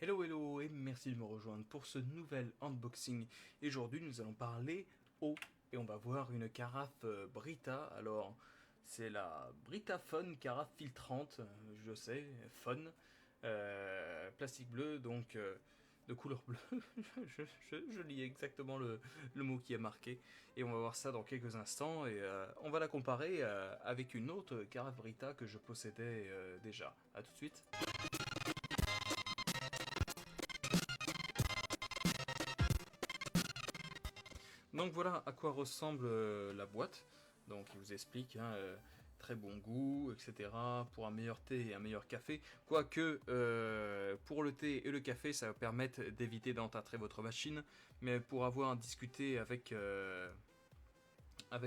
Hello hello et merci de me rejoindre pour ce nouvel unboxing. Et aujourd'hui nous allons parler eau et on va voir une carafe Brita. Alors c'est la Brita Fun carafe filtrante, je sais, fun, plastique bleu donc de couleur bleue. je lis exactement le mot qui est marqué et on va voir ça dans quelques instants et on va la comparer avec une autre carafe Brita que je possédais déjà. A tout de suite. Donc voilà à quoi ressemble la boîte. Donc il vous explique, très bon goût, etc. Pour un meilleur thé et un meilleur café. Quoique pour le thé et le café, ça va permettre d'éviter d'entâtrer votre machine. Mais pour avoir discuté avec comment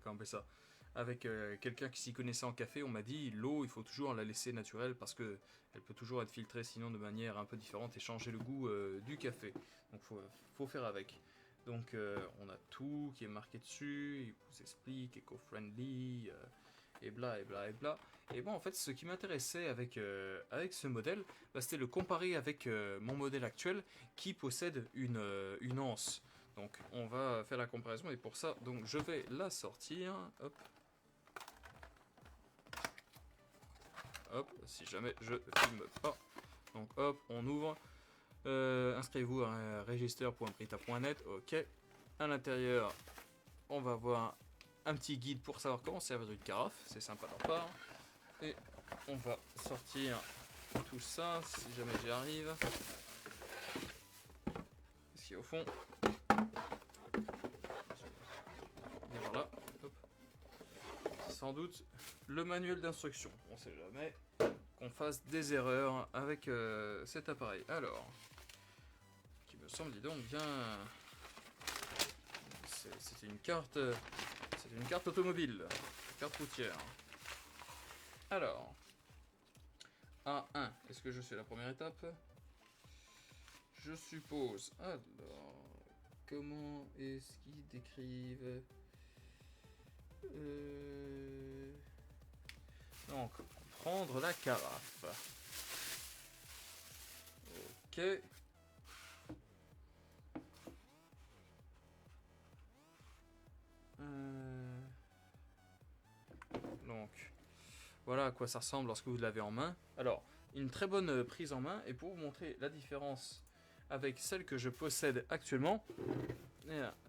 on appelle ça, avec quelqu'un qui s'y connaissait en café, on m'a dit l'eau, il faut toujours la laisser naturelle parce que elle peut toujours être filtrée sinon de manière un peu différente et changer le goût du café. Donc faut faire avec. Donc on a tout qui est marqué dessus, il vous explique eco-friendly et bla et bla et bla. Et bon en fait ce qui m'intéressait avec ce modèle, bah, c'était le comparer avec mon modèle actuel qui possède une anse. Donc on va faire la comparaison et pour ça donc je vais la sortir. Hop. Hop, si jamais je filme pas. Donc hop, on ouvre. Inscrivez-vous à register.brita.net. Ok. À l'intérieur, on va voir un petit guide pour savoir comment servir une carafe. C'est sympa d'en part. Et on va sortir tout ça si jamais j'y arrive. Qu'est-ce qu'il y a au fond? Et voilà. Hop. Sans doute le manuel d'instruction. On sait jamais qu'on fasse des erreurs avec cet appareil. Alors, qui me semble, dis donc, bien. C'est une carte. C'est une carte automobile. Carte routière. Alors, A1. Est-ce que je fais la première étape? Je suppose. Alors, comment est-ce qu'ils décrivent Donc, prendre la carafe. Ok. Donc, voilà à quoi ça ressemble lorsque vous l'avez en main. Alors, une très bonne prise en main. Et pour vous montrer la différence avec celle que je possède actuellement,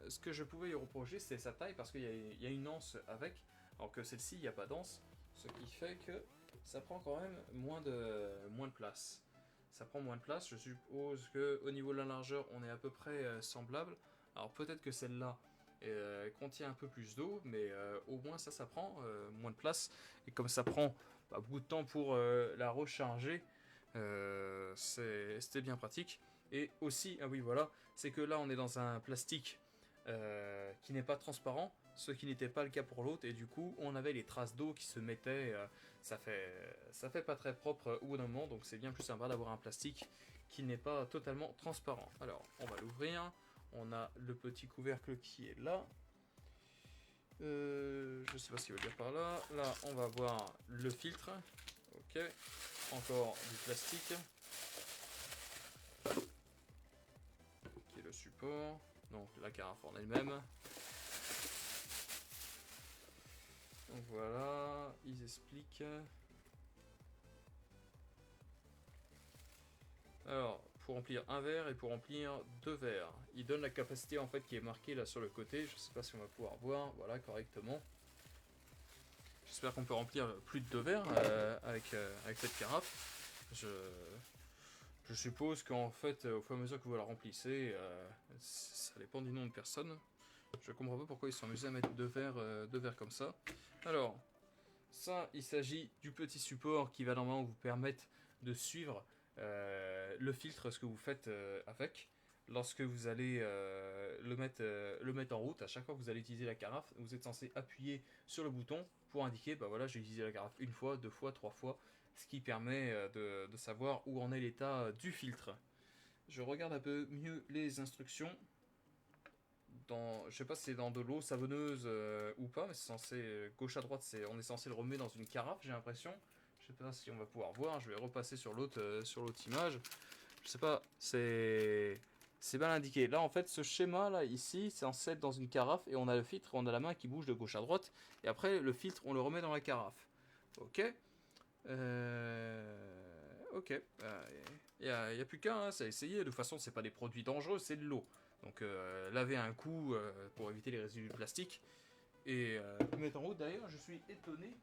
ce que je pouvais y reprocher, c'est sa taille, parce qu'il y a une anse avec, alors que celle-ci, il n'y a pas d'anse. Ce qui fait que ça prend quand même moins de place. Ça prend moins de place. Je suppose qu'au niveau de la largeur, on est à peu près semblable. Alors peut-être que celle-là contient un peu plus d'eau, mais au moins ça prend moins de place. Et comme ça prend beaucoup de temps pour la recharger, c'était bien pratique. Et aussi, ah oui voilà, c'est que là on est dans un plastique qui n'est pas transparent, ce qui n'était pas le cas pour l'autre, et du coup on avait les traces d'eau qui se mettaient, ça fait pas très propre au bout d'un moment, donc c'est bien plus sympa d'avoir un plastique qui n'est pas totalement transparent. Alors on va l'ouvrir, on a le petit couvercle qui est là. Je sais pas ce qu'il veut dire par là. Là on va voir le filtre, ok, encore du plastique, qui est le support, donc la carafe en elle-même. Donc voilà, ils expliquent. Alors, pour remplir un verre et pour remplir deux verres. Ils donnent la capacité en fait qui est marquée là sur le côté. Je sais pas si on va pouvoir voir, voilà, correctement. J'espère qu'on peut remplir plus de deux verres avec cette carafe. Je suppose qu'en fait, au fur et à mesure que vous la remplissez, ça dépend du nombre de personnes. Je comprends pas pourquoi ils sont amusés à mettre deux verres comme ça. Alors, ça, il s'agit du petit support qui va normalement vous permettre de suivre le filtre, ce que vous faites avec. Lorsque vous allez le mettre en route, à chaque fois que vous allez utiliser la carafe, vous êtes censé appuyer sur le bouton pour indiquer, bah voilà, j'ai utilisé la carafe une fois, deux fois, trois fois, ce qui permet de savoir où en est l'état du filtre. Je regarde un peu mieux les instructions. Je sais pas si c'est dans de l'eau savonneuse ou pas, mais c'est censé, gauche à droite, on est censé le remettre dans une carafe, j'ai l'impression. Je sais pas si on va pouvoir voir, je vais repasser sur l'autre image. Je sais pas, c'est mal indiqué. Là, en fait, ce schéma là, ici, c'est censé être dans une carafe et on a le filtre, on a la main qui bouge de gauche à droite et après le filtre, on le remet dans la carafe. Ok. Ok. Y a plus qu'à, hein, ça a essayé. De toute façon, c'est pas des produits dangereux, c'est de l'eau. Donc, laver un coup pour éviter les résidus de plastique et mettre en route. D'ailleurs, je suis étonné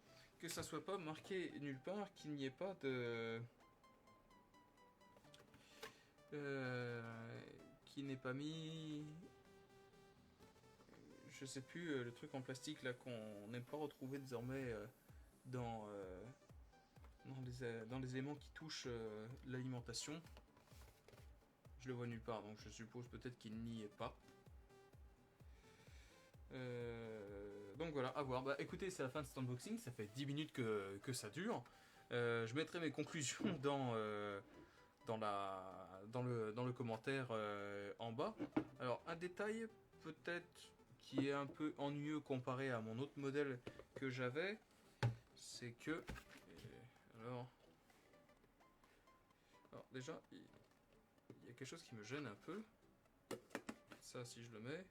que ça soit pas marqué nulle part qu'il n'y ait pas de qui n'est pas mis. Je sais plus, le truc en plastique là qu'on n'aime pas retrouver désormais dans, dans les éléments qui touchent l'alimentation. Je le vois nulle part, donc je suppose peut-être qu'il n'y est pas. Donc voilà, à voir. Bah écoutez, c'est la fin de cet unboxing, ça fait 10 minutes que ça dure. Je mettrai mes conclusions dans le commentaire en bas. Alors, un détail peut-être qui est un peu ennuyeux comparé à mon autre modèle que j'avais, c'est que... Alors déjà, il y a quelque chose qui me gêne un peu. Ça, si je le mets...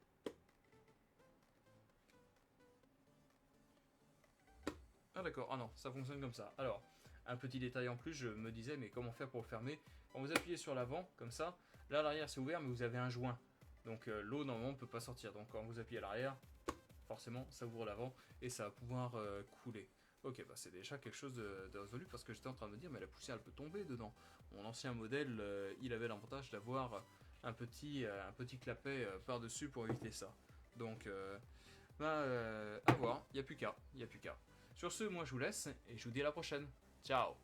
Ah d'accord, ah non, ça fonctionne comme ça. Alors, un petit détail en plus, je me disais, mais comment faire pour le fermer? Quand vous appuyez sur l'avant, comme ça, là à l'arrière c'est ouvert, mais vous avez un joint. Donc l'eau normalement ne peut pas sortir. Donc quand vous appuyez à l'arrière, forcément ça ouvre l'avant et ça va pouvoir couler. Ok, bah c'est déjà quelque chose de résolu parce que j'étais en train de me dire, mais la poussière elle peut tomber dedans. Mon ancien modèle, il avait l'avantage d'avoir un petit clapet par-dessus pour éviter ça. Donc, à voir, il n'y a plus qu'à. Sur ce, moi je vous laisse et je vous dis à la prochaine. Ciao!